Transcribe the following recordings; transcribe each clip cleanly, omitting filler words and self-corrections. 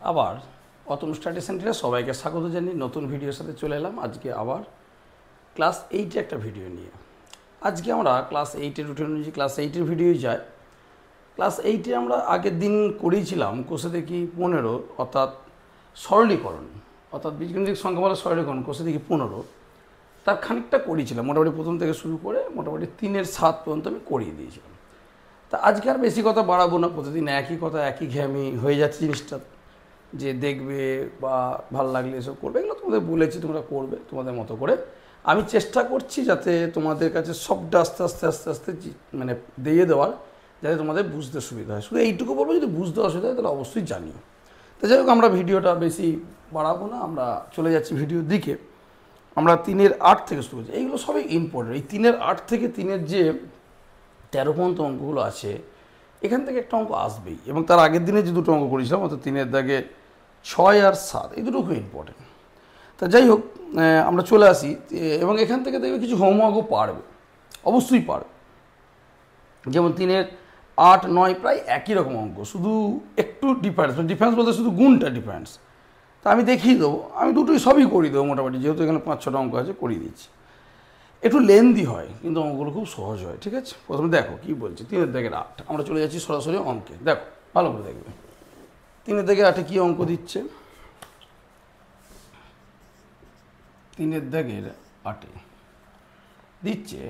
আবার অতনু স্টাডি সেন্টারে সবাইকে স্বাগত জানিয়ে নতুন ভিডিওর সাথে চলে এলাম। আজকে আবার ক্লাস 8 একটা ভিডিও নিয়ে। আজকে আমরা ক্লাস 8-এর উঠে নিয়েছি, ক্লাস 8-এর ভিডিওই যায়। ক্লাস 8-এ আমরা আগের দিন করেছিলাম কোষে দেখি 15, অর্থাৎ সরলীকরণ, অর্থাৎ বীজগণিতিক সংখ্যামালা সরলীকরণ কোষে দেখি 15, তার খানিকটা করিয়েছিলাম। মোটামুটি প্রথম থেকে শুরু করে মোটামুটি 3-এর 7 পর্যন্ত আমি করিয়ে দিয়েছিলাম। তা আজকে আর বেশি কথা বাড়াবো না, প্রতিদিন একই কথা একই ঘ্যামি হয়ে যাচ্ছে জিনিসটা, যে দেখবে বা ভালো লাগলে এসব করবে, এগুলো তোমাদের বলেছি তোমরা করবে তোমাদের মতো করে। আমি চেষ্টা করছি যাতে তোমাদের কাছে সবটা আস্তে আস্তে আস্তে আস্তে মানে দিয়ে দেওয়ার, যাতে তোমাদের বুঝতে সুবিধা হয়। শুধু এইটুকু বলবো, যদি বুঝতে অসুবিধা হয় তাহলে অবশ্যই জানিও। তো যাই হোক, আমরা ভিডিওটা বেশি বাড়াবো না, আমরা চলে যাচ্ছি ভিডিওর দিকে। আমরা 3-এর 8 থেকে শুরু করছি। এইগুলো সবই ইম্পর্টেন্ট। এই 3-এর 8 থেকে 3-এর যে 13 পর্যন্ত অঙ্কগুলো আছে, এখান থেকে একটা অঙ্ক আসবেই। এবং তার আগের দিনে যে দুটো অঙ্ক করেছিলাম, অর্থাৎ 3-এর দাগে 6 আর 7, এই দুটো খুব ইম্পর্টেন্ট। তা যাই হোক, আমরা চলে আসি। এবং এখান থেকে দেখবে কিছু হোমওয়ার্কও পারবে, অবশ্যই পারবে। যেমন 3-এর 8, 9 প্রায় একই রকম অঙ্ক, শুধু একটু ডিফারেন্স বলতে শুধু গুণটা ডিফারেন্স। তা আমি দেখিয়ে দেবো, আমি দুটোই সবই করিয়ে দেবো মোটামুটি, যেহেতু এখানে 5-6টা অঙ্ক আছে করিয়ে দিচ্ছি। একটু লেন্দি হয় কিন্তু অঙ্কগুলো খুব সহজ হয়, ঠিক আছে? প্রথমে দেখো কী বলছে 3-এর দাগের 8। আমরা চলে যাচ্ছি সরাসরি অঙ্কে। দেখো ভালো করে দেখবে 3-এর দাগের 8-এ কী অঙ্ক দিচ্ছে। 3-এর দাগের 8-এ দিচ্ছে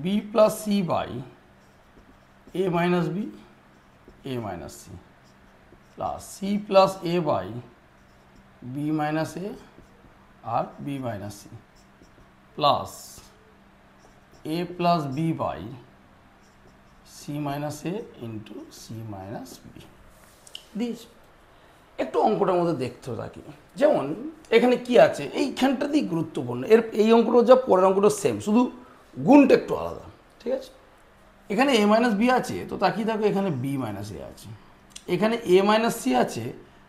B plus C by A minus B A minus C plus C plus A by B minus A আর B minus C plus A plus B by C minus A into C minus B দিয়েছে। একটু অঙ্কটার মধ্যে দেখতে থাকি। যেমন এখানে কি আছে, এইখানটাতেই গুরুত্বপূর্ণ। এই অঙ্কটা যা পরের অঙ্কটা সেম, শুধু গুণটা একটু আলাদা, ঠিক আছে? এখানে এ মাইনাস বি আছে, তো তাকিয়ে দেখো এখানে বি মাইনাস এ আছে। এখানে এ মাইনাস সি আছে,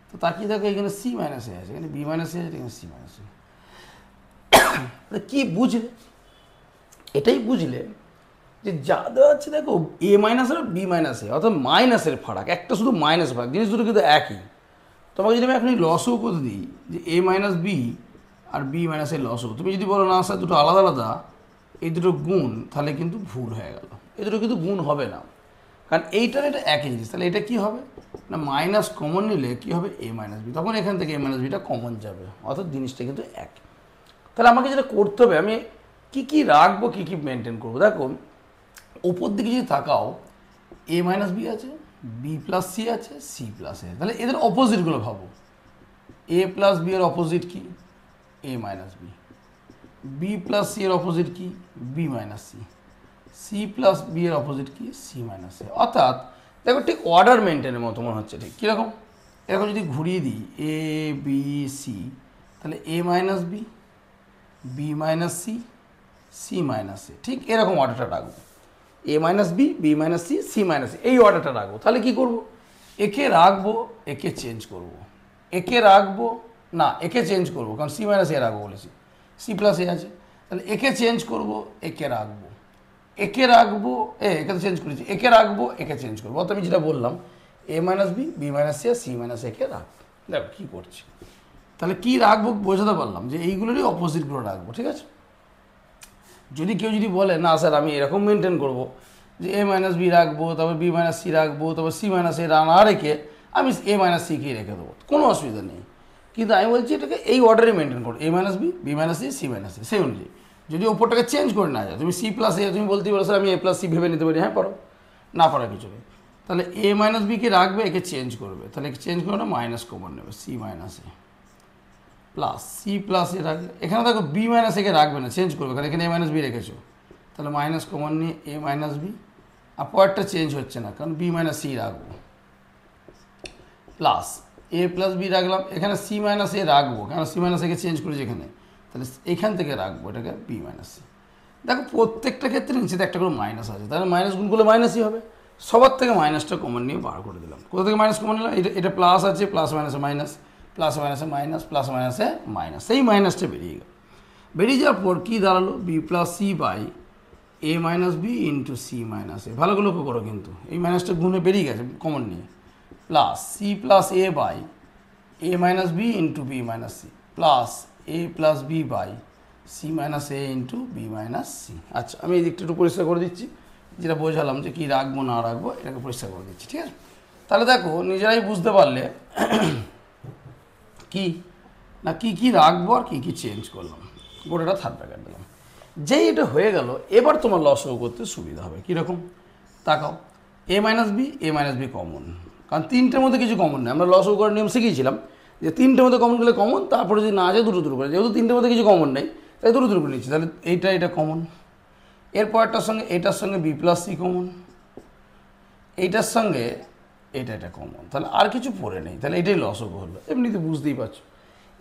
তো তাকিয়ে দেখো এখানে সি মাইনাস এ আছে। এখানে বি মাইনাস এ আছে, এখানে সি মাইনাস এ। কি বুঝলে? এটাই বুঝলে যে যা দেওয়া আছে, দেখো A minus R B minus A, অর্থাৎ মাইনাসের ফারাক, একটা শুধু মাইনাস ফারাক, জিনিস দুটো কিন্তু একই। তোমাকে যদি আমি এখনই লসও করে দিই যে এ মাইনাস বি আর বি মাইনাস এর লসও, তুমি যদি বলো না স্যার দুটো আলাদা আলাদা, এই দুটো গুণ, তাহলে কিন্তু ভুল হয়ে গেল। এই দুটো কিন্তু গুণ হবে না, কারণ এইটার এটা একই জিনিস। তাহলে এটা কি হবে না, মাইনাস কমন নিলে কি হবে এ মাইনাস বি, তখন এখান থেকে এ মাইনাস বিটা কমন যাবে, অর্থাৎ জিনিসটা কিন্তু এক। তাহলে আমাকে যেটা করতে হবে, আমি কী কী রাখবো, কী কী মেনটেন করবো। দেখো ওপর দিকে যদি তাকাও, এ মাইনাস বি আছে, বি প্লাস সি আছে, সি প্লাস এ। তাহলে এদের অপোজিটগুলো ভাবো। এ প্লাস বি এর অপোজিট কি, A minus B. B plus C এর অপোজিট কি, B minus C. C plus B এর অপোজিট কি, সি মাইনাস এ। অর্থাৎ দেখো ঠিক অর্ডার মেনটেনের মতো মনে হচ্ছে। ঠিক কীরকম, এরকম যদি ঘুরিয়ে দিই এ বি সি, তাহলে A minus B, B minus C, C minus A, ঠিক এরকম অর্ডারটা রাখবো। A minus B, B minus C, C minus এই অর্ডারটা রাখবো। তাহলে কী করবো, একে রাখবো, একে চেঞ্জ করবো, একে রাখবো না, একে চেঞ্জ করবো, কারণ সি মাইনাস এ রাখবো বলেছি, সি প্লাস এ আছে। তাহলে একে চেঞ্জ করবো, একে রাখবো, একে রাখবো, একে তো চেঞ্জ করেছি, একে রাখবো, একে চেঞ্জ করবো। অর্থাৎ আমি যেটা বললাম A minus B, B minus C আর সি মাইনাস একে রাখবো। দেখো কী করছি, তাহলে কী রাখবো বোঝাতে পারলাম, যে এইগুলোরই অপোজিটগুলো রাখবো, ঠিক আছে? যদি কেউ যদি বলে না স্যার আমি এরকম মেনটেন করবো যে এ মাইনাস বি রাখবো, তারপর বি মাইনাস সি রাখবো, তারপর সি মাইনাস এ না রেখে আমি এ মাইনাস সিকেই রেখে দেবো, কোনো অসুবিধা নেই। কিন্তু আমি বলছি এটাকে এই অর্ডারে মেনটেন করো, A minus B, B minus C, C minus A, সেই অনুযায়ী। যদি ওপরটাকে চেঞ্জ করে না যায়, তুমি সি প্লাস এ তুমি বলতেই পারো স্যার আমি এ প্লাস সি ভেবে নিতে পারি, হ্যাঁ পারো, না পারার কিছু নেই। তাহলে এ মাইনাস বিকে রাখবে, একে চেঞ্জ করবে, তাহলে চেঞ্জ করে না মাইনাস কমন নেবে, C minus A plus C plus এ রাখবে। এখানে দেখো বি মাইনাস একে রাখবে না, চেঞ্জ করবে, কারণ এখানে এ মাইনাস বি রেখেছো। তাহলে মাইনাস কমন নিয়ে এ মাইনাস বি, আর পরেরটা চেঞ্জ হচ্ছে না কারণ বি মাইনাস সি রাখবো, প্লাস এ প্লাস বি রাখলাম। এখানে সি মাইনাস এ রাখবো, কারণ সি মাইনাস একে চেঞ্জ করেছি এখানে, তাহলে এখান থেকে রাখবো এটাকে বি মাইনাস সি। দেখো প্রত্যেকটা ক্ষেত্রে নিচেতে একটা করে মাইনাস আছে, তাহলে মাইনাস গুণগুলো মাইনাসই হবে। সবার থেকে মাইনাসটা কমন নিয়ে বার করে দিলাম। কোথা থেকে মাইনাস কমন নিলাম, এটা প্লাস আছে, প্লাস মাইনাসে মাইনাস, প্লাস মাইনাসে মাইনাস, প্লাস মাইনাসে মাইনাস, সেই মাইনাসটা বেরিয়ে গেল। বেরিয়ে যাওয়ার পর কী দাঁড়ালো, B plus C by A minus B into C minus A. ভালো করে লক্ষ্য করো, কিন্তু এই মাইনাসটা গুণে বেরিয়ে গেছে কমন নিয়ে, plus C plus A by A minus B into B minus C plus A plus B by C minus A into B minus C. আচ্ছা, আমি এই দিকটা একটু পরিষ্কার করে দিচ্ছি, যেটা বোঝালাম যে কী রাখবো না রাখবো এটাকে পরিষ্কার করে দিচ্ছি, ঠিক আছে? তাহলে দেখো নিজেরাই বুঝতে পারলে কি না কী রাখবো আর কী চেঞ্জ করলাম। গোটাটা থার্ড ব্র্যাকেট দিলাম। যেই এটা হয়ে গেল, এবার তোমার লসও করতে সুবিধা হবে। কীরকম তাকাও, এ মাইনাস বি কমন, কারণ তিনটের মধ্যে কিছু কমন নেই। আমরা লসও করার নিয়ম শিখিয়েছিলাম যে তিনটের মধ্যে কমন গেলে কমন, তারপরে যদি না যায় দুটো করে, যেহেতু তিনটের মধ্যে কিছু কমন নেই তাই দুটো করে নিচ্ছি। তাহলে এটা কমন, এরপরটার সঙ্গে এটার সঙ্গে বি প্লাস সি কমন, এইটার সঙ্গে এটা কমন, তাহলে আর কিছু পড়ে নেই। তাহলে এটাই লসও হলো, এমনিতে বুঝতেই পারছো।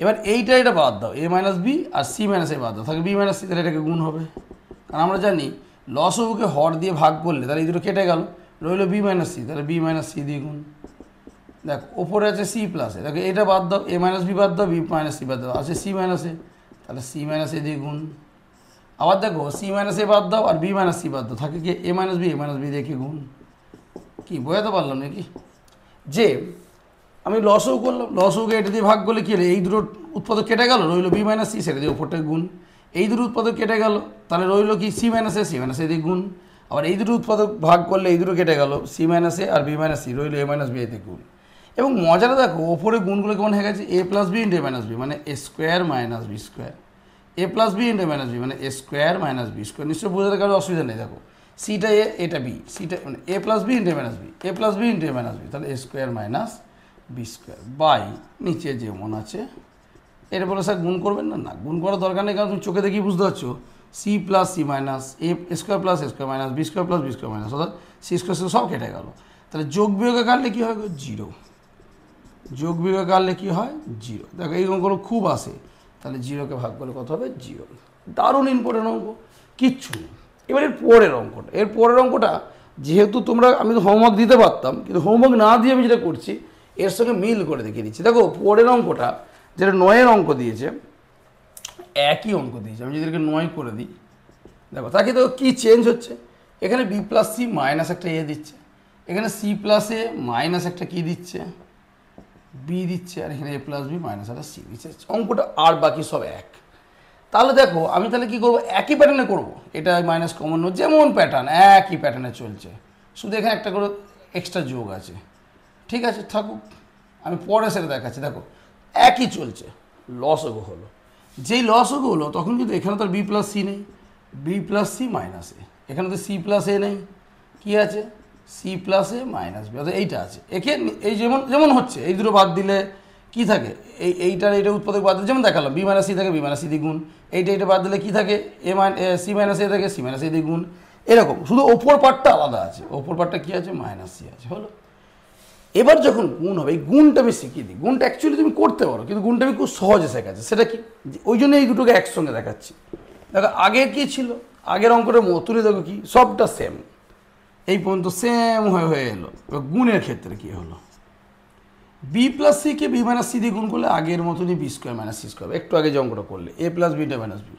এবার এটা বাদ দাও, এ মাইনাস বি আর সি মাইনাস এ বাদ দাও, থাকে বি মাইনাস সি, তাহলে এটাকে গুণ হবে। কারণ আমরা জানি লসওকে হর দিয়ে ভাগ করলে তাহলে এই দুটো কেটে গেল, রইল বি মাইনাস সি, তাহলে বি মাইনাস সি দিয়ে গুণ। দেখো ওপরে আছে সি প্লাসে, দেখো এটা বাদ দাও, এ মাইনাস বি বাদ দাও, বি মাইনাস সি বাদ দাও, আছে সি মাইনাস এ, তাহলে সি মাইনাস এ দিয়ে গুণ। আবার দেখো সি মাইনাস এ বাদ দাও আর বি মাইনাস সি বাদ দাও, থাকে কি এ মাইনাস বি দিয়ে কি গুণ। কি বোঝাতে পারলাম নাকি যে আমি লসও করলাম, লসওকে এটা দিয়ে ভাগ করলে কী হলো, এই দুটো উৎপাদক কেটে গেল, রইল বি মাইনাস সি, সেটা দিয়ে ওপরটায় গুণ। এই দুটো উৎপাদক কেটে গেল, তাহলে রইল কি সি মাইনাস এ দিয়ে গুণ। আবার এই দুটো উৎপাদক ভাগ করলে এই দুটো কেটে গেল, সি মাইনাস এ আর বি মাইনাস সি, রইল এ মাইনাস বি দিয়ে গুণ। এবং মজাটা দেখো ওপরে গুণগুলো কেমন হয়ে গেছে, এ plus B into A minus B মানে A square minus B square, A plus B into A minus B মানে A square minus B square. নিশ্চয়ই বোঝাতে কারো অসুবিধা নেই। দেখো সিটা এ এটা বি, সিটা মানে A plus B into A minus B, A plus B into A minus B, তাহলে A square minus B square by নিচে যেমন আছে। এটা বলে স্যার গুণ করবেন না, না গুণ করার দরকার নেই, কারণ তুমি চোখে দেখি বুঝতে পারছো C plus C minus A square plus A square minus B square plus B square minus, অর্থাৎ সি স্কোয়ার সব কেটে গেল। তাহলে যোগ বিয়োগে কাটলে কী হয়, জিরো। যোগ বিয়োগে কাটলে কী হয়, জিরো। দেখো এই অঙ্কগুলো খুব আসে, তাহলে জিরোকে ভাগ করলে কত হবে, জিরো। দারুণ ইম্পর্টেন্ট অঙ্ক, কিচ্ছু নেই। এবার এর পরের অঙ্কটা যেহেতু আমি তো হোমওয়ার্ক দিতে পারতাম, কিন্তু হোমওয়ার্ক না দিয়ে আমি যেটা করছি এর সঙ্গে মিল করে দেখিয়ে দিচ্ছি। দেখো পরের অঙ্কটা যেটা 9-এর অঙ্ক দিয়েছে, একই অঙ্ক দিয়েছে। আমি যদি এটাকে 9 করে দিই, দেখো তাকে দেখো কী চেঞ্জ হচ্ছে। এখানে বি প্লাস সি মাইনাস একটা এ দিচ্ছে, এখানে সি প্লাস এ মাইনাস একটা কী দিচ্ছে, বি দিচ্ছে, আর এখানে এ প্লাস বি মাইনাস একটা সি দিচ্ছে। অঙ্কটা আর বাকি সব এক। তাহলে দেখো আমি তাহলে কী করবো, একই প্যাটার্নে করবো। এটা মাইনাস কমন যেমন প্যাটার্ন একই প্যাটার্নে চলছে, শুধু এখানে একটা করে এক্সট্রা যোগ আছে। ঠিক আছে থাকুক, আমি পরে সেটা দেখাচ্ছি। দেখো একই চলছে, লসও হলো। যেই লসও হলো তখন কিন্তু এখানে তো বি প্লাস সি নেই, বি প্লাস সি মাইনাস এ, এখানে তো সি প্লাস এ নেই, কী আছে C plus A minus B, অর্থাৎ এইটা আছে। একে এই যেমন হচ্ছে এই দুটো বাদ দিলে কী থাকে, এইটা উৎপাদক বাদ দিলে যেমন দেখালাম বি মাইনাস সি থাকে, বি মাইনাস সি দিয়ে গুণ। এইটা বাদ দিলে কী থাকে, সি মাইনাস এ থাকে, সি মাইনাস এ দিয়ে গুণ। এরকম শুধু ওপর পার্টটা আলাদা আছে, ওপর পার্টটা কী আছে, মাইনাস সি আছে, হলো। এবার যখন গুণ হবে, এই গুণটা আমি শিখিয়ে দিই। গুণটা অ্যাকচুয়ালি তুমি করতে পারো, কিন্তু গুণটা আমি খুব সহজে শেখাচ্ছি। সেটা কি, ওই জন্য এই দুটোকে একসঙ্গে দেখাচ্ছি। দেখো আগে কী ছিল, আগের অঙ্কটার মতনই দেখো কি সবটা সেম, এই পর্যন্ত সেম হয়ে এলো। এবার গুণের ক্ষেত্রে কী হলো, বি প্লাস সিকে বি মাইনাস সি দিয়ে গুণ করলে আগের মতনই B square minus C square, একটু আগে যে অঙ্কটা করলে এ প্লাস বিটা মাইনাস বি,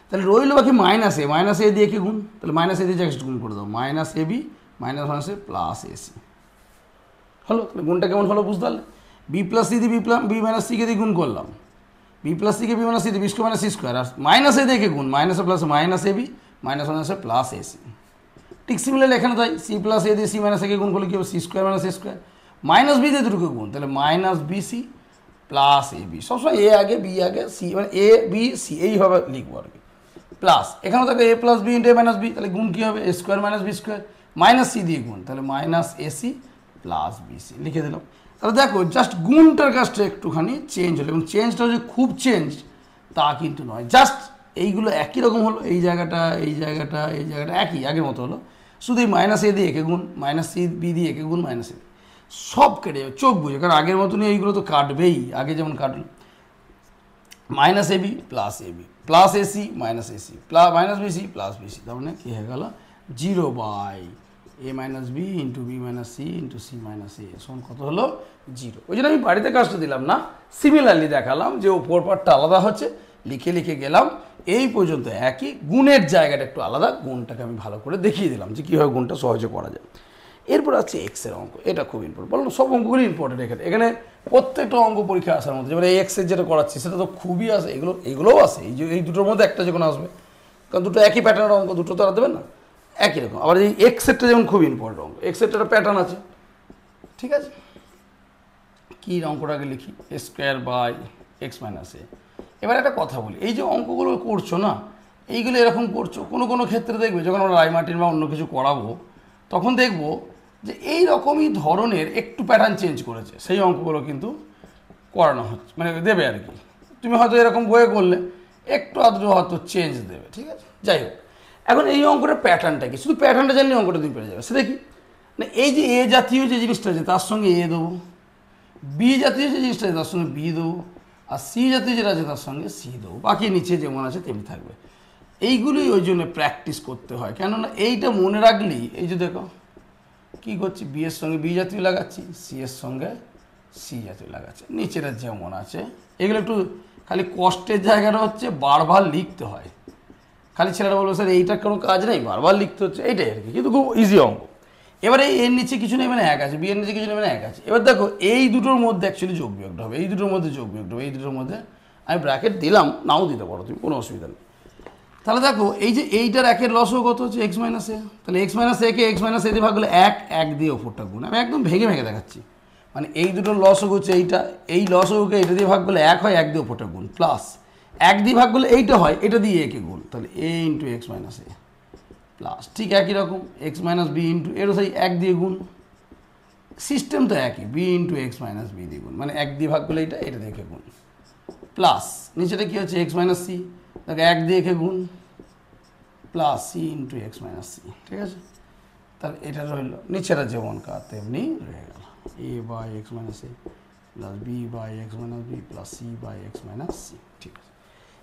তাহলে রইল বাকি মাইনাস এ দিয়ে কি গুণ, তাহলে মাইনাস এ দিয়ে জাস্ট গুণ করে দাও, minus A B minus A plus A C, হলো। তাহলে গুণটা কেমন হলো বুঝতে পারলে, বি প্লাস সি দিয়ে বি মাইনাস সিকে দিয়ে গুণ করলাম, বি প্লাস সিকে বি মাইনাস সি দিয়ে B square minus C square, আর মাইনাস এ দিয়ে গুণ, minus A plus minus A B minus A plus A C. ঠিক সিমিলার এখানে তাই সি প্লাস এ দিয়ে সি মাইনাস একে গুণ করলে কী হবে, C square minus A square, minus B দিয়ে দুটোকে গুণ, তাহলে minus B C plus A B. সবসময় এ আগে বি আগে সি, মানে এ বি সি এইভাবে লিখবো আর কি। প্লাস এখানেও থাকে A plus B into A minus B, তাহলে গুণ কী হবে, A square minus B square, minus C দিয়ে গুণ, তাহলে minus A C plus B C লিখে দিলাম। তাহলে দেখো জাস্ট গুণটার কাজটা একটুখানি চেঞ্জ হলো, এবং চেঞ্জটা যে খুব চেঞ্জ তা কিন্তু নয়, জাস্ট এইগুলো একই রকম হলো। এই জায়গাটা একই আগের মতো হলো, শুধু এই মাইনাস এ দিয়ে একে গুণ, মাইনাস সি বি দিয়ে একে গুণ, মাইনাস এ সব কেটে যাবে, চোখ বুঝে, কারণ আগের মতনই এইগুলো তো কাটবেই, আগে যেমন কাটলো। Minus A B plus A C minus A C minus B C plus B C, তার মানে কী হয়ে গেল, 0/a minus B into B minus C into C minus A সমান কত হলো, 0। ওই জন্য আমি বাড়িতে কাজটা দিলাম না, সিমিলারলি দেখালাম যে ওপর পার্টটা আলাদা হচ্ছে, লিখে গেলাম। এই পর্যন্ত একই, গুণের জায়গাটা একটু আলাদা, গুণটাকে আমি ভালো করে দেখিয়ে দিলাম যে কীভাবে গুণটা সহজে করা যায়। এরপর আছে এক্সের অঙ্ক, এটা খুব ইম্পর্টেন্ট। বললাম সব অঙ্কগুলি ইম্পর্টেন্ট এখানে, এখানে প্রত্যেকটা অঙ্ক পরীক্ষা আসার মধ্যে, যেমন এই এক্সের যেটা করাচ্ছি সেটা তো খুবই আসে, এগুলোও আসে, এই দুটোর মধ্যে একটা যে কোনো আসবে, কারণ দুটো একই প্যাটার্নের অঙ্ক, দুটো তো আর দেবেন না একই রকম। আবার এই এক্সেরটা যেমন খুব ইম্পর্টেন্ট অঙ্ক, এক্সেরটা একটা প্যাটার্ন আছে, ঠিক আছে। কী অঙ্কটাকে লিখি, এ স্কোয়ার বাই এক্স মাইনাস এ। এবার একটা কথা বলি, এই যে অঙ্কগুলো করছো না, এইগুলো এরকম করছো, কোনো কোনো ক্ষেত্রে দেখবে যখন আমরা রায়মার্টিন বা অন্য কিছু করাবো তখন দেখবো যে এই রকমই ধরনের একটু প্যাটার্ন চেঞ্জ করেছে, সেই অঙ্কগুলো কিন্তু করানো হচ্ছে, মানে দেবে আর কি। তুমি হয়তো এরকম বইয়ে করলে একটু আধটু হয়তো চেঞ্জ দেবে, ঠিক আছে। যাই হোক, এখন এই অঙ্কটার প্যাটার্নটা কি, শুধু প্যাটার্নটা জানলে অঙ্কটা তুমি পেরে যাবে। সেটা কি না, এই যে এ জাতীয় যে জিনিসটা আছে তার সঙ্গে এ দেবো, বি জাতীয় যে জিনিসটা আছে তার সঙ্গে বি দেবো, আর সি জাতীয় যেটা আছে তার সঙ্গে সি দেবো, বাকি নিচে যেমন আছে তেমনি থাকবে। এইগুলোই ওই জন্য প্র্যাকটিস করতে হয়, কেননা এইটা মনে রাখলেই, এই যে দেখো কী করছি, বি এর সঙ্গে বি জাতীয় লাগাচ্ছি, সি এর সঙ্গে সি জাতীয় লাগাচ্ছি, নিচেটা যেমন আছে। এগুলো একটু খালি কষ্টের জায়গাটা হচ্ছে বারবার লিখতে হয়, খালি ছেলেরা বলবো স্যার এইটার কোনো কাজ নেই, বারবার লিখতে হচ্ছে, এইটাই আর কি, কিন্তু খুব ইজি অঙ্ক। এবারে এর নিচে কিছু নেই মানে এক আছে, বি এর নিচে কিছু নেই মানে এক আছে। এবার দেখো এই দুটোর মধ্যে অ্যাকচুয়ালি যোগ বিয়োগটা হবে, এই দুটোর মধ্যে যোগ বিয়োগটা হবে, এই দুটোর মধ্যে আমি ব্র্যাকেট দিলাম, নাও দিতে পারো তুমি, কোনো অসুবিধা নেই। তাহলে দেখো এই যে এইটার একের লসও কত হচ্ছে এক্স মাইনাস এ, তাহলে এক্স মাইনাস একে এক্স মাইনাস এ দিয়ে ভাগ করলে এক দিয়ে ওপরটা গুণ, আমি একদম ভেঙে ভেঙে দেখাচ্ছি, মানে এই দুটোর লসও হচ্ছে এইটা, এই লসওকে এইটা দিয়ে ভাগ করলে এক হয়, এক দিয়ে ওপরটা গুণ, প্লাস এক দিয়ে ভাগ করলে এইটা হয়, এটা দিয়ে একে গুণ, তাহলে এ into X minus A plus, ঠিক একই রকম এক্স মাইনাস বি ইন্টু, এরও সেই এক দিয়ে গুণ, সিস্টেম তো একই, B into X minus B দিয়ে গুণ, মানে এক দিয়ে ভাগ করলে এটা দিয়ে গুণ, প্লাস নিচেটা কী হচ্ছে এক্স মাইনাস সি, তাকে এক দিয়ে গুণ, plus C into X minus C, ঠিক আছে। তাহলে এটা রইল, নিচেরা যেমন কাজ তেমনি রয়ে গেল, A by X minus A plus B by X minus B plus C by X minus C, ঠিক আছে।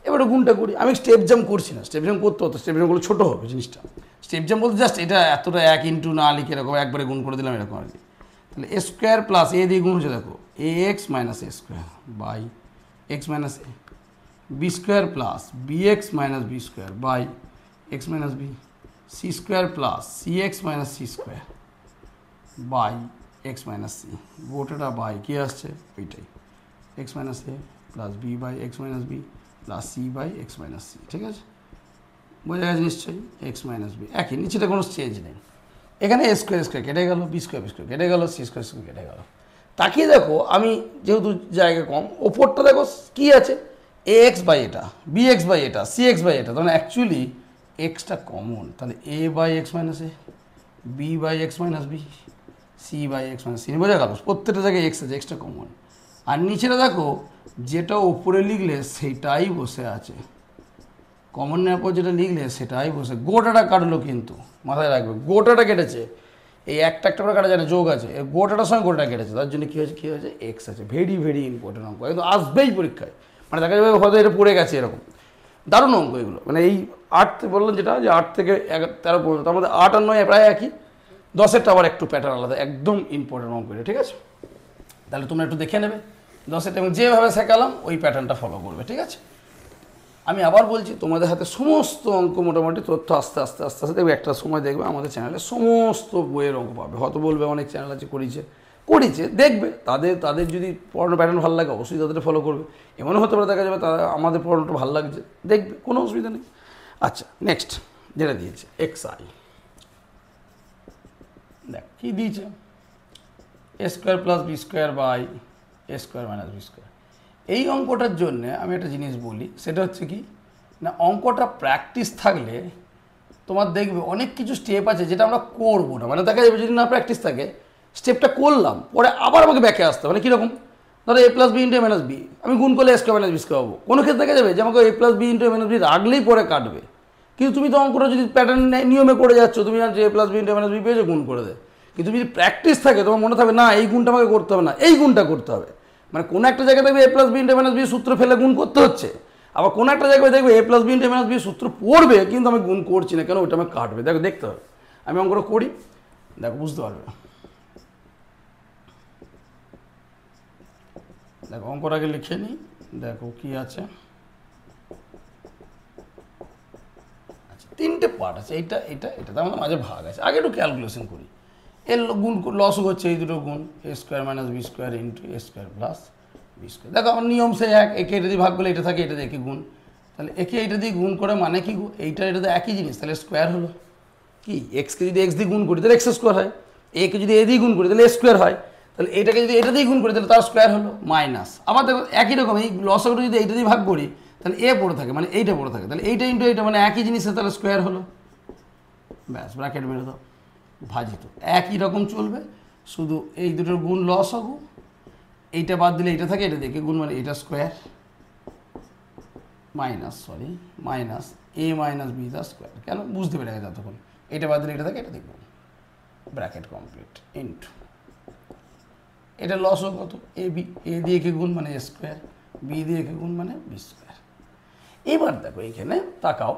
এবারে গুণটা করি, আমি স্টেপ জাম্প করছি না, স্টেপ জাম্প করতে হতো, স্টেপ জাম্পগুলো ছোটো হবে জিনিসটা, স্টেপ জাম্প বলতে জাস্ট এটা এতটা এক ইন্টু না লিখে এরকম একবারে গুণ করে দিলাম এরকম আর কি। তাহলে এ স্কোয়ার প্লাস এ দিয়ে গুণ হচ্ছে দেখো, A X minus A square by X minus A, B square plus B X minus B square by X minus B, C square plus C X minus C square by X minus C, গোটাটা by কী আসছে ওইটাই, X minus A plus B by X minus B plus C by X minus C, ঠিক আছে। বোঝা গেছে নিশ্চয়ই, x minus B একই, নিচেটা কোনো চেঞ্জ নেই। এখানে এ স্কোয়ার স্কোয়ার কেটে গেল, বি স্কোয়ার কেটে গেল, সি স্কোয়ার কেটে গেল। তাকিয়ে দেখো আমি যেহেতু জায়গা কম, ওপরটা দেখো কী আছে, এ এক্স বাই এটা, বি এক্স বাই এটা, সি এক্স বাই এটা, তাহলে অ্যাকচুয়ালি এক্সটা কমন, তাহলে A by X minus A, B by X minus B, C by X minus C, বোঝা গেল প্রত্যেকটা জায়গায় এক্স আছে, এক্সটা কমন। আর নিচেটা দেখো যেটা ওপরে লিখলে সেটাই বসে আছে, কমন নেওয়ার পর যেটা লিখলে সেটাই বসে, গোটাটা কাটলো কিন্তু মাথায় রাখবে, গোটাটা কেটেছে, এই একটা একটা করে কাটা যায় না, যোগ আছে, এই গোটাটার সঙ্গে গোটাটা কেটেছে, তার জন্য কী হয়েছে এক্স আছে, ভেরি ভেরি ইম্পর্টেন্ট অঙ্ক, কিন্তু আসবেই পরীক্ষায়, মানে দেখা যাবে হয়তো এটা পড়ে গেছে এরকম, দারুণ অঙ্ক এগুলো, মানে এই 8 বললাম যেটা, যে 8 থেকে 13 পর্যন্ত, তার মধ্যে 8 আর 9 প্রায় একই, 10এরটা আবার একটু প্যাটার্ন আলাদা, একদম ইম্পর্টেন্ট অঙ্ক এটা, ঠিক আছে। তাহলে তোমরা একটু দেখে নেবে 10এরটা, এবং যেভাবে শেখালাম ওই প্যাটার্নটা ফলো করবে, ঠিক আছে। আমি আবার বলছি, তোমাদের হাতে সমস্ত অঙ্ক মোটামুটি তথ্য আস্তে আস্তে আস্তে আস্তে দেখবে, একটা সময় দেখবে আমাদের চ্যানেলে সমস্ত বইয়ের অঙ্ক পাবে, হয়তো বলবে অনেক চ্যানেল আছে করেছে দেখবে, তাদের যদি পড়ানোর প্যাটার্ন ভালো লাগে অবশ্যই তাদের ফলো করবে, এমনও হতে পারে দেখা যাবে তারা আমাদের পড়ানোটা ভালো লাগছে, দেখবে, কোনো অসুবিধা নেই। আচ্ছা নেক্সট যেটা দিয়েছে এক্স আই, দেখ কী দিয়েছে, A square plus B square by A square minus B square. এই অঙ্কটার জন্যে আমি একটা জিনিস বলি, সেটা হচ্ছে কি না, অঙ্কটা প্র্যাকটিস থাকলে তোমার দেখবে অনেক কিছু স্টেপ আছে যেটা আমরা করবো না, মানে দেখা যাবে যদি না প্র্যাকটিস থাকে স্টেপটা করলাম পরে আবার আমাকে ব্যাকে আসতে, মানে কীরকম, ধরো এ plus B into A minus B, আমি গুণ করলে এ স্কোয়ার মাইনাস বি স্কোয়ার হবো, কোনো ক্ষেত্রে দেখা যাবে যে আমাকে এ plus B into A minus B রাখলেই পরে কাটবে, কিন্তু তুমি তো অঙ্কটা যদি প্যাটার্ন নিয়মে করে যাচ্ছ, তুমি জানছো এ plus B into A minus B পেয়েছো, গুণ করে দেয়, কিন্তু তুমি যদি প্র্যাকটিস থাকে তোমার মনে থাকবে না এই গুণটা আমাকে করতে হবে না, এই গুণটা করতে হবে, মানে কোনো একটা জায়গায় দেখবে এ plus B into A minus B সূত্র ফেলে গুণ করতে হচ্ছে, আবার কোনো একটা জায়গায় দেখবে এ plus B into A minus B সূত্র পড়বে কিন্তু আমি গুণ করছি না, কেন ওইটা আমাকে কাটবে, দেখো দেখতে হবে, আমি অঙ্কটা করি দেখো বুঝতে পারবে। দেখো অঙ্কটাকে লিখে নিই, দেখো কি আছে, আচ্ছা 3টে পার্ট আছে, এইটা এটা এটা তার মধ্যে মাঝে ভাগ আছে, আগে একটু ক্যালকুলেশন করি। এর গুণ লসও হচ্ছে এই দুটো গুণ, A square minus B square into A square plus B square. দেখো আমার নিয়ম সে এক, একে এটা দিয়ে ভাগ করলে এটা থাকে, এটা দিয়ে একে গুণ, তাহলে একে এটা দিয়ে গুণ করে মানে কি এইটা এটা তো একই জিনিস, তাহলে স্কোয়ার হলো কি, এক্সকে যদি এক্স দিয়ে গুণ করি তাহলে এক্স স্কোয়ার হয়, একে যদি এ দিয়ে গুণ করি তাহলে এ স্কোয়ার হয়, তাহলে এটাকে যদি এটা দিয়ে গুণ করি তাহলে তার স্কোয়ার হলো মাইনাস। আবার দেখো একই রকম এই লসগুলো যদি এইটা দিয়ে ভাগ করি তাহলে এ পড়ে থাকে মানে এইটা পড়ে থাকে, তাহলে এইটা ইন্টু এইটা মানে একই জিনিসে তাহলে স্কোয়ার হলো, ব্যাস ব্র্যাকেট মেরে দাও, ভাজিত একই রকম চলবে, শুধু এই দুটোর গুণ লস হবো, এইটা বাদ দিলে এইটা থাকে, এটা দেখে গুণ মানে এটা square minus A minus B the square, কেন বুঝতে পেরে গেছে তখন, এটা বাদ দিলে এটা থাকে, এটা দেখব ব্র্যাকেট কমপ্লিট ইন্টু এটা লস হোক কত এ বি, এ দিয়ে কে গুণ মানে এ স্কোয়ার, বি দিয়ে কে গুণ মানে বি স্কোয়ার। এবার দেখো এইখানে তাকাও,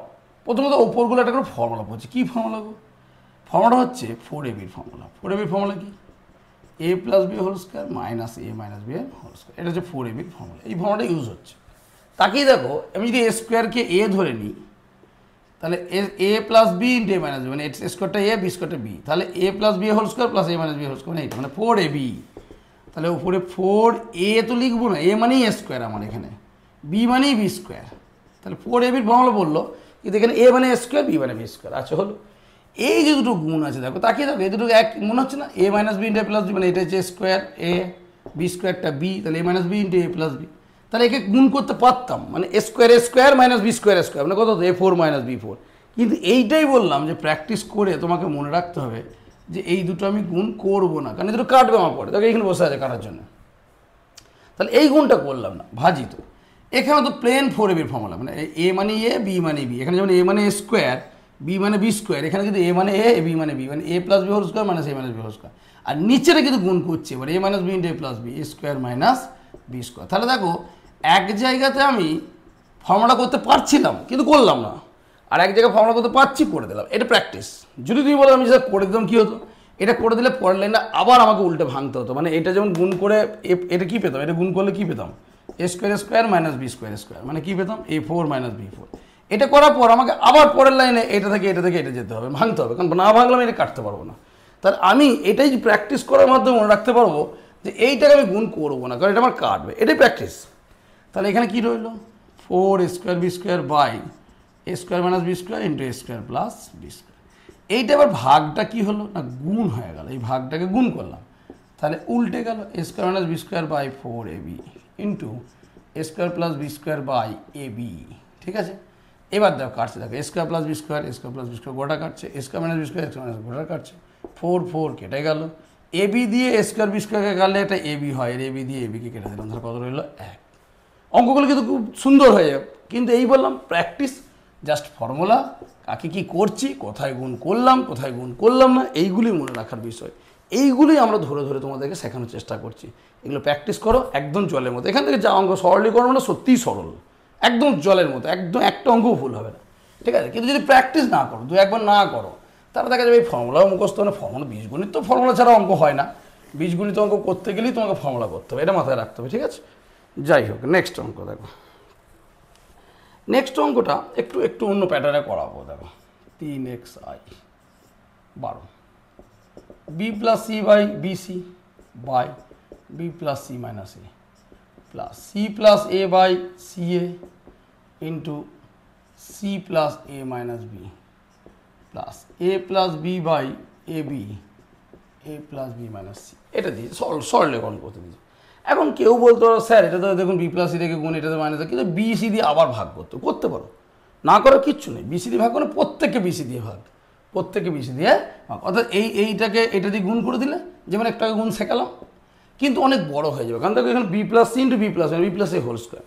প্রথমত ওপরগুলো একটা করে ফর্মুলা পড়ছি, কী ফর্মুলা গো, ফর্মুলা হচ্ছে 4ab ফর্মুলা। 4ab ফর্মুলা কি, A plus B whole square minus A minus B whole square, এটা হচ্ছে 4ab ফর্মুলা। এই ফর্মুলাটা ইউজ হচ্ছে, তাকেই দেখো আমি যদি এ স্কোয়ারকে এ ধরে নিই তাহলে A plus B into A minus B, মানে এ স্কোয়ারটা এ বি স্কোয়ারটা বি, তাহলে A plus B whole square plus A minus B whole square মানে এইটা মানে 4ab। তাহলে উপরে 4a তো লিখবো না, এ মানেই এ স্কোয়ার আমার এখানে, বি মানেই বি স্কোয়ার, তাহলে 4ab ফর্মুলা বললো, কিন্তু এখানে এ মানে এ স্কোয়ার বি মানে বি স্কোয়ার। আচ্ছা হলো, এই যে দুটো গুণ আছে দেখো তাকিয়ে দেখো, এই দুটো এক মনে হচ্ছে না, এ minus B into A plus B মানে এটা হচ্ছে স্কোয়ার এ, বি স্কোয়ারটা বি, তাহলে A minus B into A plus B, তাহলে একে গুণ করতে পারতাম, মানে A square minus B square মানে কত এ 4 মাইনাস বি 4। কিন্তু এইটাই বললাম যে প্র্যাকটিস করে তোমাকে মনে রাখতে হবে যে এই দুটো আমি গুণ করবো না, কারণ এই দুটো কাটবে আমার পরে, দেখো এইখানে বসে আছে কাটার জন্য, তাহলে এই গুণটা করলাম না, ভাজিত। এখানে তো প্লেন 4ab ফর্মুলা, মানে এ মানে এ বি মানে বি, এখানে যেমন এ মানে এ স্কোয়ার বি মানে বি স্কোয়ার, এখানে কিন্তু এ মানে এ বি মানে বি, মানে A plus B whole square minus A minus B whole square, আর নিচেটা কিন্তু গুণ করছে এবার A minus B into A plus B, A square minus B square. তাহলে দেখো এক জায়গাতে আমি ফর্মুলা করতে পারছিলাম কিন্তু করলাম না, আর এক জায়গায় ফর্মুলা করতে পারছি করে দিলাম, এটা প্র্যাকটিস। যদি তুমি বলো আমি যেটা করে দিতাম কী হতো, এটা করে দিলে পরের লাইনটা আবার আমাকে উল্টে ভাঙতে হতো, মানে এটা যেমন গুণ করে এটা কী পেতাম, এটা গুণ করলে কী পেতাম এ স্কোয়ার মাইনাস বি স্কোয়ার মানে কী পেতাম এ 4 মাইনাস বি 4। এটা করার পর আমাকে আবার পরের লাইনে এটা থেকে এটা যেতে হবে, ভাঙতে হবে, কারণ না ভাঙলে আমি এটা কাটতে পারবো না। তাহলে আমি এটাই প্র্যাকটিস করার মাধ্যমে মনে রাখতে পারবো যে এইটাকে আমি গুণ করবো না, কারণ এটা আমার কাটবে, এটাই প্র্যাকটিস। তাহলে এখানে কী রইলো 4 square B square by A square minus B square into A square plus B square. এইটা আবার ভাগটা কী হলো না গুণ হয়ে গেল, এই ভাগটাকে গুণ করলাম, তাহলে উল্টে গেল A square minus B square by 4ab into A square plus B square by A B. ঠিক আছে, এবার দেখো কাটছে, দেখো A square plus B square গোটা কাটছে, A square minus B square minus গোটা কাটছে, 4 কেটে গেল, এ বি দিয়ে এ স্কোয়ার বি স্কোয়ারকে কাটলে এটা এ বি হয়, এ বি দিয়ে এ বিকে কেটে দিলাম, তাহলে কত রইলো 1। অঙ্কগুলো কিন্তু খুব সুন্দর হয়ে যাবে, কিন্তু এই বললাম প্র্যাকটিস, জাস্ট ফর্মুলা কাকে কী করছি, কোথায় গুণ করলাম কোথায় গুণ করলাম না, এইগুলি মনে রাখার বিষয়, এইগুলোই আমরা ধরে ধরে তোমাদেরকে শেখানোর চেষ্টা করছি। এগুলো প্র্যাকটিস করো একদম জলের মতো, এখান থেকে যা অঙ্ক সরলীকরণ না সত্যিই সরল, একদম জলের মতো, একদম একটা অঙ্কও ভুল হবে না, ঠিক আছে। কিন্তু যদি প্র্যাকটিস না করো, একবার না করো, তাহলে দেখা যাবে এই ফর্মুলাও মুখস্থ না, ফর্মুলা বীজগণিত তো ফর্মুলা ছাড়া অঙ্ক হয় না, বীজগণিত অঙ্ক করতে গেলেই তোমাকে ফর্মুলা করতে হবে, এটা মাথায় রাখতে হবে, ঠিক আছে। যাই হোক, নেক্সট অঙ্ক দেখো, নেক্সট অঙ্কটা একটু অন্য প্যাটার্নে করাবো। দেখো 3xi 12 B plus C by BC by B plus C minus A plus C plus A by C A into C plus A minus B plus A plus B by A B A plus B minus C. এটা দিয়ে সরলীকরণ করতে দিয়েছি। এখন কেউ বলতো sir এটা তো দেখুন বি প্লাস সি থেকে গুণ, এটা তো মাইনাস, কিন্তু বি সি দিয়ে আবার ভাগ করতে পারো, না করার কিচ্ছু নেই, বিসি দিয়ে ভাগ করে প্রত্যেককে বিসি দিয়ে ভাগ, প্রত্যেককে বিসি দিয়ে ভাগ, অর্থাৎ এইটাকে এটা দিয়ে গুণ করে দিলে, যেমন একটাকে গুণ শেখালাম, কিন্তু অনেক বড় হয়ে যাবে, কারণ দেখো এখানে B plus C into B plus A whole square.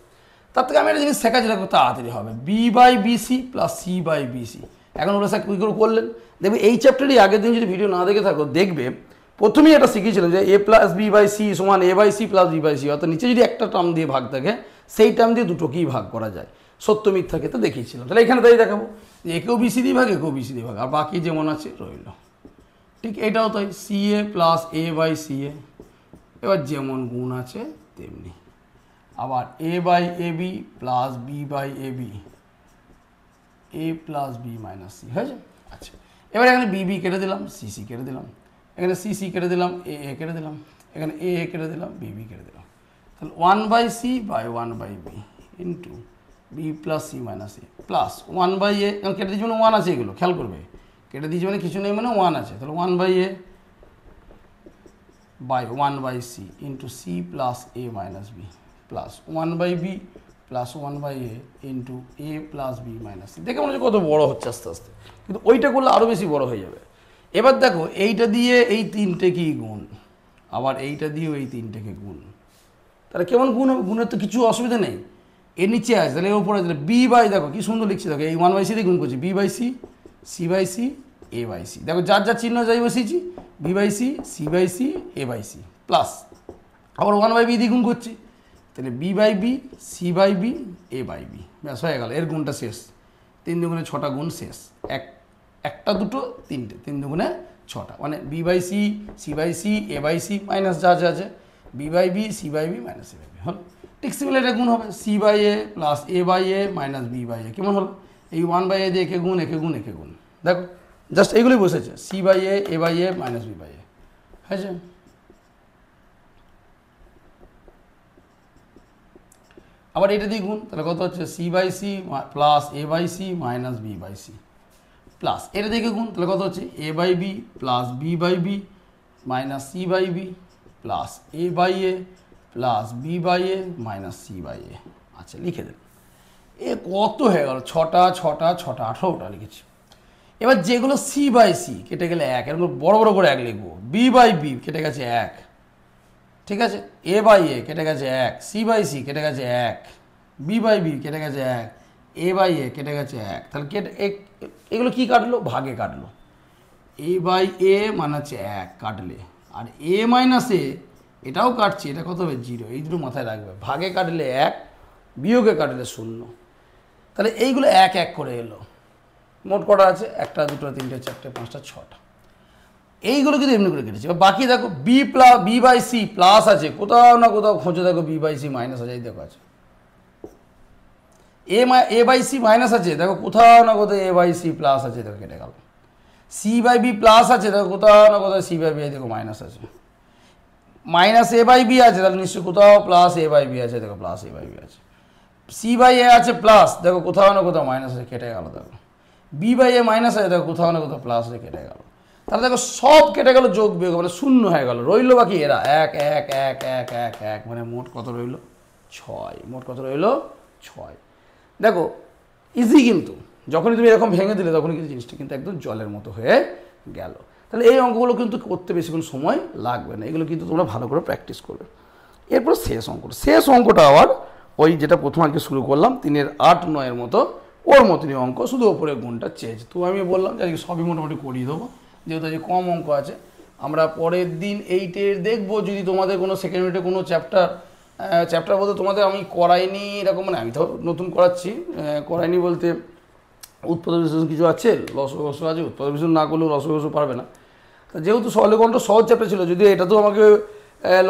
তার থেকে আমি একটা জিনিস শেখাচ্ছি, দেখো তাড়াতাড়ি হবে, B by BC plus C by BC. এখন ওরা স্যার কী করে করলেন, দেখবে এই চ্যাপ্টারই আগের দিন যদি ভিডিও না দেখে থাকো দেখবে প্রথমেই এটা শিখিয়েছিলাম যে A plus B by C সমান A by C plus B by C, অর্থাৎ নিচে যদি একটা টার্ম দিয়ে ভাগ থাকে সেই টার্ম দিয়ে দুটোকেই ভাগ করা যায়, সত্য মিথ্যা ক্ষেত্রে দেখিয়েছিলাম। তাহলে এখানে তাই দেখাবো যে একেও বিসি দিয়ে ভাগ একেও বিসি দিয়ে ভাগ, আর বাকি যেমন আছে রইল, ঠিক এটাও তাই C A plus A by C A, এবার যেমন গুণ আছে তেমনি, আবার A by A B plus B by A B A plus B minus C হয়েছে। আচ্ছা, এবার এখানে বি বি কেটে দিলাম, সি সি কেটে দিলাম, এখানে সি সি কেটে দিলাম, এ এ কেটে দিলাম, এখানে এ এ কেটে দিলাম, বি বি কেটে দিলাম। তাহলে 1/c by 1/b into B plus C minus A plus 1/a, কারণ কেটে দিয়েছি মানে 1 আছে, এগুলো খেয়াল করবে, কেটে দিয়েছি মানে কিছু নেই মানে 1 আছে, তাহলে 1/a by 1/c into C plus A minus B plus 1/b plus 1/a into A plus B minus C. দেখে মনে হচ্ছে কত বড় হচ্ছে আস্তে আস্তে, কিন্তু ওইটা করলে আরও বেশি বড় হয়ে যাবে। এবার দেখো এইটা দিয়ে এই তিনটে কি গুণ, আবার এইটা দিয়েও এই তিনটেকে গুণ, তাহলে কেমন গুণ হবে? গুণের তো কিছু অসুবিধা নেই, এর নিচে আছে তাহলে এর উপরে, তাহলে বি বাই, দেখো কি সুন্দর লিখছি, দেখো এই 1/c দিয়ে গুণ করছি, B by C, C by C, A by C, দেখো যার যার চিহ্ন যাই বসিয়েছি, B by C, C by C, A by C plus আবার 1/b দিয়ে গুণ করছি, তাহলে B by B, C by B, A by B, ব্যাস হয়ে গেল, এর গুণটা শেষ। 3 দুগুণে 6টা গুণ শেষ, একটা দুটো তিনটে, 3 দুগুণে 6টা, মানে B by C, C by C, A by C minus যা যা আছে, B by B, C by B minus A by B হলো। ঠিক সিমিলার এটা গুণ হবে, C by A plus A by A minus B by A, কেমন হলো? এই 1/a দিয়ে একে গুণ, একে গুণ, একে গুণ, দেখো জাস্ট এইগুলোই বসেছে, C by A by A minus B by A, হয়েছে? আবার এটা দিয়ে গুণ, তাহলে কত হচ্ছে? C by C plus A by C minus B by C plus এটা দিকে গুণ, তাহলে কত হচ্ছে? A by B plus B by B minus C by B plus A by A plus B by A minus C by A. আচ্ছা লিখে দেন, এ কত হয়ে গেল? 6টা 6টা 6টা 18টা লিখেছি। এবার যেগুলো সি বাই সি কেটে গেলে 1, এরকম বড় বড় করে 1 লিখবো। বি বাই বি কেটে গেছে 1, ঠিক আছে, এ বাই এ কেটে গেছে 1, সি বাই সি কেটে গেছে 1, বি বাই বি কেটে গেছে 1, এ বাই এ কেটে গেছে 1, তাহলে কেটে এগুলো কি কাটলো? ভাগে কাটলো। এ বাই এ মানে হচ্ছে 1 কাটলে, আর এ মাইনাস এ এটাও কাটছে, এটা কত হবে? 0, এই দুটো মাথায় রাখবে, ভাগে কাটলে 1, বিয়োগে কাটলে 0, তাহলে এইগুলো 1 1 করে এলো। মোট কটা আছে? 1টা 2টা 3টে 4টে 5টা 6টা, এইগুলো কিন্তু এমনি করে কেটেছে। বাকি দেখো B plus B by C plus আছে, কোথাও না কোথাও খোঁজো, দেখো বি বাই সি মাইনাস আছে, এই দেখো আছে। এ বাই সি মাইনাস আছে, দেখো কোথাও না কোথাও এ বাই সি প্লাস আছে, দেখো কেটে গেল। সি বাই বি প্লাস আছে, দেখো কোথাও না কোথাও সি বাই বি দেখো মাইনাস আছে। মাইনাস এ বাই বি আছে, তাহলে নিশ্চয়ই কোথাও প্লাস এ বাই বি আছে, দেখো প্লাস এ বাই বি আছে। সি বাই এ আছে প্লাস, দেখো কোথাও না কোথাও মাইনাস আছে, কেটে গেল। দেখো বি বাই এ মাইনাস আছে, দেখো কোথাও না কোথাও প্লাস আছে, কেটে গেল। তাহলে দেখো সব কেটে গেল, যোগ বিয়োগ মানে 0 হয়ে গেল, রইল বাকি এরা 1 1 1 1 1 1, মানে মোট কত রইল? 6। মোট কত রইল? 6। দেখো ইজি, কিন্তু যখনই তুমি এরকম ভেঙে দিলে তখনই কিন্তু জিনিসটা কিন্তু একদম জলের মতো হয়ে গেল। তাহলে এই অঙ্কগুলো কিন্তু করতে বেশিক্ষণ সময় লাগবে না, এগুলো কিন্তু তোমরা ভালো করে প্র্যাকটিস করবে। এরপর শেষ অঙ্কটা আবার ওই যেটা প্রথম আজকে শুরু করলাম 3-এর 8 9-এর মতো, ওর মতনই অঙ্ক, শুধু ওপরে গুণটা চেঞ্জ। তো আমি বললাম যে আজকে সবই মোটামুটি করিয়ে দেবো, যেহেতু আজকে কম অঙ্ক আছে। আমরা পরের দিন 8-এর দেখবো, যদি তোমাদের কোনো সেকেন্ড ইউনিটে কোনো চ্যাপ্টার বলতে তোমাদের আমি করাইনি এরকম, মানে আমি তো নতুন করাইনি বলতে উৎপাদক বিশ্লেষণ কিছু আছে, রসগস আছে, উৎপাদক বিশ্লেষণ না করলেও রসগস পারবে না। তা যেহেতু সরলীকরণ সহজ চ্যাপ্টার ছিল, যদি এটা তো আমাকে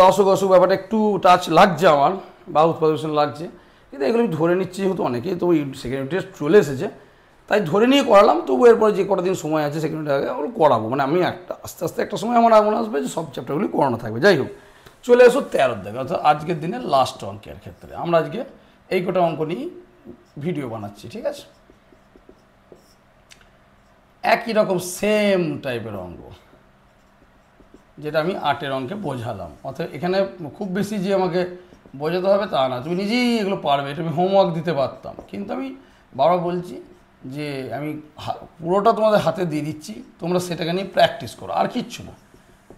লসগস ব্যাপারটা একটু টাচ লাগছে আমার, বা উৎপাদক বিশ্লেষণ লাগছে, কিন্তু এগুলো আমি ধরে নিচ্ছি, যেহেতু অনেকেই তো সেকেন্ড ইউনিটে চলে এসেছে, তাই ধরে নিয়ে করালাম। তবু এরপরে যে কটা দিন সময় আছে সেকেন্ড ইউনিটের আগে ওগুলো করাবো, মানে আমি আস্তে আস্তে একটা সময় আমার মনে আসবে যে সব চ্যাপ্টারগুলি করানো থাকবে। যাই হোক, চলে এসো 13 দেখে, অর্থাৎ আজকের দিনের লাস্ট অঙ্কের ক্ষেত্রে আমরা আজকে এই কটা অঙ্ক নিয়ে ভিডিও বানাচ্ছি, ঠিক আছে? একই রকম সেম টাইপের অঙ্ক, যেটা আমি 8-এর অঙ্কে বোঝালাম। অর্থাৎ এখানে খুব বেশি যে আমাকে বোঝাতে হবে তা না, তুমি নিজেই এগুলো পারবে, এটা আমি হোমওয়ার্ক দিতে পারতাম, কিন্তু আমি বারবার বলছি যে আমি পুরোটা তোমাদের হাতে দিয়ে দিচ্ছি, তোমরা সেটাকে নিয়ে প্র্যাকটিস করো, আর কিচ্ছু না।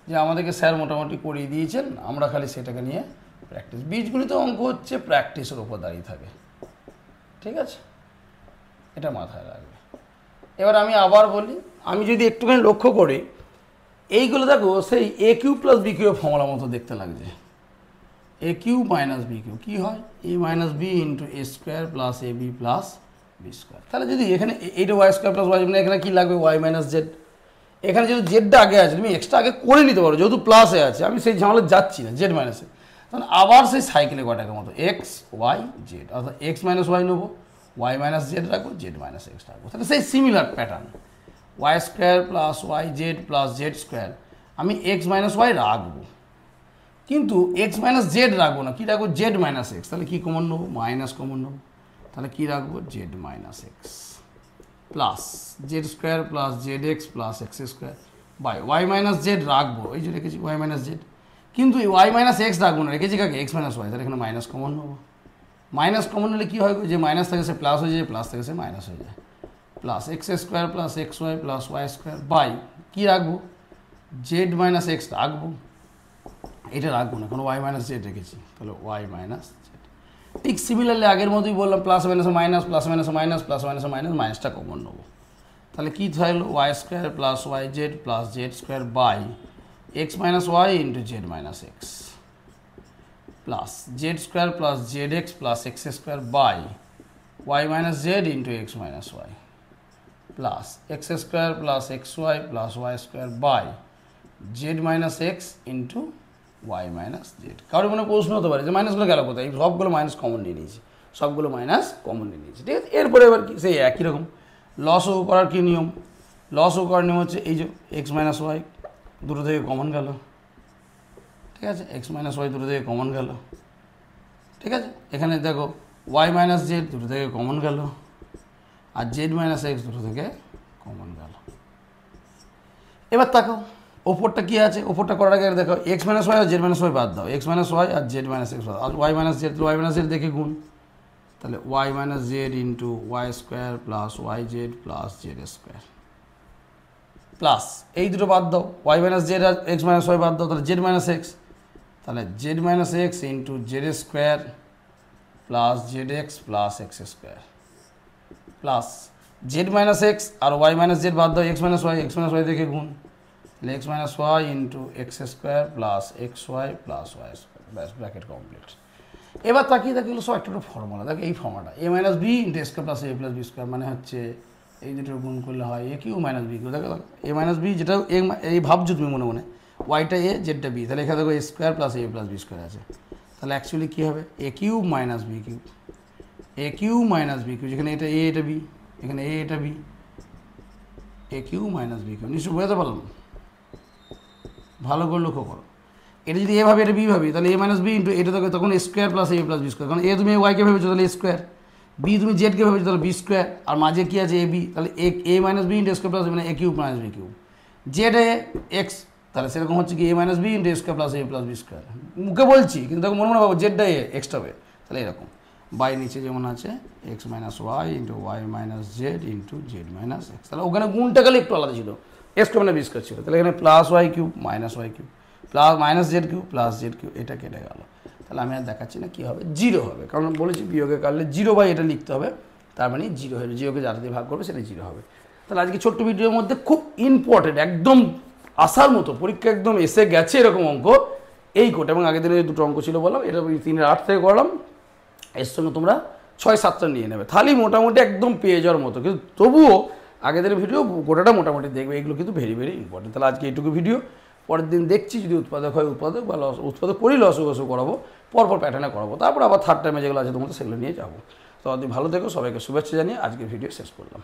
যে আমাদেরকে স্যার মোটামুটি করিয়ে দিয়েছেন, আমরা খালি সেটাকে নিয়ে প্র্যাকটিস। বীজগণিত অঙ্ক হচ্ছে প্র্যাকটিসের উপর দাঁড়িয়ে থাকে, ঠিক আছে? এটা মাথায় রাখবে। এবার আমি আবার বলি, আমি যদি একটুখানি লক্ষ্য করি, এইগুলো দেখো সেই এ কিউ প্লাস বি কিউ ফর্মুলার মতো দেখতে লাগছে। এ কিউ মাইনাস বি কিউ কী হয়? এ minus B into A square plus A B plus B square. তাহলে যদি এখানে এইটা ওয়াই স্কোয়ার প্লাস ওয়াই, মানে এখানে কী লাগবে? Y minus Z. এখানে যেহেতু জেডটা আগে আছে, তুমি এক্সট্রা আগে করে নিতে পারো, যেহেতু প্লাসে আছে, আমি সেই ঝামেলা যাচ্ছি না, জেড মাইনাসে। তখন আবার সেই সাইকেলে কটাকের মতো এক্স ওয়াই জেড, অর্থাৎ এক্স মাইনাস ওয়াই নেবো, ওয়াই মাইনাস জেড রাখবো, জেড মাইনাস এক্স রাখবো। তাহলে সেই similar pattern, Y square plus Y Z plus Z square. আমি এক্স মাইনাস ওয়াই রাখবো, কিন্তু এক্স মাইনাস জেড রাখবো না, কী রাখবো জেড মাইনাস এক্স। তাহলে কী কমন নেবো, মাইনাস কমন নেবো। তাহলে কী রাখবো Z minus X plus Z square plus Z X plus X square by Y minus Z রাখবো, এই যে রেখেছি ওয়াই মাইনাস জেড, কিন্তু এই ওয়াই মাইনাস এক্স রাখবো না, রেখেছি কাকে এক্স মাইনাস ওয়াই। তাহলে এখানে মাইনাস কমন নেবো। মাইনাস কমন হলে কী হয়, যে মাইনাস থেকে সে প্লাস হয়ে যায়, প্লাস থেকে সে মাইনাস হয়ে যায়, plus X square plus X Y plus Y square by কী রাখবো জেড মাইনাস এক্স রাখবো, এটা রাখবো না, কোনো ওয়াই মাইনাস জেড রেখেছি, তাহলে ওয়াই মাইনাস জেড। ঠিক সিমিলারলি আগের মতোই বললাম, প্লাস মাইনাসে মাইনাস, প্লাস মাইনাসে মাইনাস, প্লাস মাইনাসে মাইনাস, মাইনাসটা কমন নেবো। তাহলে কী থাকলো Y square plus Y Z plus Z square by X minus Y into Z minus X plus Z square plus Z X plus X square by Y minus Z into X minus Y plus X square plus X Y plus Y square by Z minus X into Y minus Z. কারোর মনে প্রশ্ন হতে পারে যে মাইনাসগুলো গেল কোথায়, এই সবগুলো মাইনাস কমন নিয়ে নিয়েছি, সবগুলো মাইনাস কমন নিয়ে নিয়েছি, ঠিক আছে। এরপরে এবার কি সেই একই রকম লসও করার কী নিয়ম, লসও করার নিয়ম হচ্ছে এই যে এক্স মাইনাস ওয়াই দুটো থেকে কমন গেল, ঠিক আছে, এক্স মাইনাস ওয়াই দুটো থেকে কমন গেল, ঠিক আছে। এখানে দেখো ওয়াই মাইনাস জেড দুটো থেকে কমন গেল, আর জেড মাইনাস এক্স দুটো থেকে কমন গেল। এবার তাকাও ওপরটা কী আছে, ওপরটা করার আগে দেখো এক্স মাইনাস ওয়াই আর জেড মাইনাস ওয়াই বাদ দাও, এক্স মাইনাস ওয়াই আর জেড মাইনাস এক্স বাদ, আর Y minus Z, Y minus Z দেখে গুণ, তাহলে Y minus Z into Y square plus Y Z plus Z square plus এই দুটো বাদ দাও, ওয়াই মাইনাস জেড আর এক্স মাইনাস ওয়াই বাদ দাও, তাহলে জেড মাইনাস এক্স, তাহলে Z minus X into Z square plus Z X plus X square plus Z minus X আর ওয়াই মাইনাস জেড বাদ দাও, এক্স মাইনাস ওয়াই দেখে গুণ, তাহলে X minus Y into X square plus X Y plus Y square, ব্যাস bracket complete. এবার তাকিয়ে দেখলো সব একটা ফর্মুলা, দেখো এই ফর্মুলাটা A minus B into A square plus A plus B square, মানে হচ্ছে এই দুটো গুণ করলে হয় A cube minus B cube. দেখো এ মাইনাস বি, যেটা এই ভাবছো তুমি মনে মনে ওয়াইটা এ জেডটা বি, তাহলে এখানে দেখো A square plus A plus B square আছে, তাহলে অ্যাকচুয়ালি কী হবে এ কিউ মাইনাস বি কিউ, এ কিউ মাইনাস বি কিউ, যেখানে এটা এ এটা বি, এখানে এ এটা বি, এ কিউ মাইনাস বি কিউ। নিশ্চয় বোঝাতে পারলাম, ভালো করে লক্ষ্য করো। এটা যদি এ ভাবে এটা বি ভাবি, তাহলে এ মাইনাস বি ইন্টু এটা দেখো তখন square plus A plus B square, কারণ এ তুমি ওয়াইকে ভেবেছো তাহলে স্কোয়ার, বি তুমি জেডকে ভেবেছো তাহলে বি স্কোয়ার, আর মাঝে কী আছে এ বি, তাহলে A minus B into square plus মানে A cube minus B cube, Z A X, তাহলে সেরকম হচ্ছে কি A minus B into square plus A plus B square. মুখে বলছি কিন্তু দেখো মনে মনে ভাবো জেডটা এ এক্সটা হবে, তাহলে এরকম বাই নিচে যেমন আছে X minus Y into Y minus Z into Z minus X, তাহলে ওখানে গুণটা গেলে একটু আলাদা ছিল, এক্স মানে বি স্কোয়ার ছিল, তাহলে এখানে plus Y cube minus Y cube plus minus Z cube plus Z cube, এটা কেটে গেল। তাহলে আমি আর দেখাচ্ছি না কী হবে, জিরো হবে, কারণ বলেছি বিয়োগে কাটলে জিরো বাই এটা লিখতে হবে, তার মানে জিরো হবে, জিরোকে যারা দিয়ে ভাগ করবে সেটা জিরো হবে। তাহলে আজকে ছোট্ট ভিডিওর মধ্যে খুব ইম্পর্টেন্ট, একদম আসার মতো, পরীক্ষা একদম এসে গেছে এরকম অঙ্ক এই কোটা, এবং আগের দিনে দুটো অঙ্ক ছিল বললাম, এটা 3-এর 8 থেকে করলাম, এর সঙ্গে তোমরা 6-7টা নিয়ে নেবে, তাহলেই মোটামুটি একদম পেয়ে যাওয়ার মতো। কিন্তু তবুও আগের দিনের ভিডিও গোটাটা মোটামুটি দেখবে, এগুলো কিন্তু ভেরি ভেরি ইম্পর্টেন্ট। তাহলে আজকে এইটুকু ভিডিও, পরের দিন দেখছি যদি উৎপাদক হয় উৎপাদক, বা উৎপাদক করি লসও করাবো, পরপর প্যাটার্নে করাবো, তারপর আবার থার্ড টাইমে যেগুলো আছে তোমাদের সেগুলো নিয়ে যাবো। তো ভালো থেকো, সবাইকে শুভেচ্ছা জানিয়ে আজকের ভিডিও শেষ করলাম।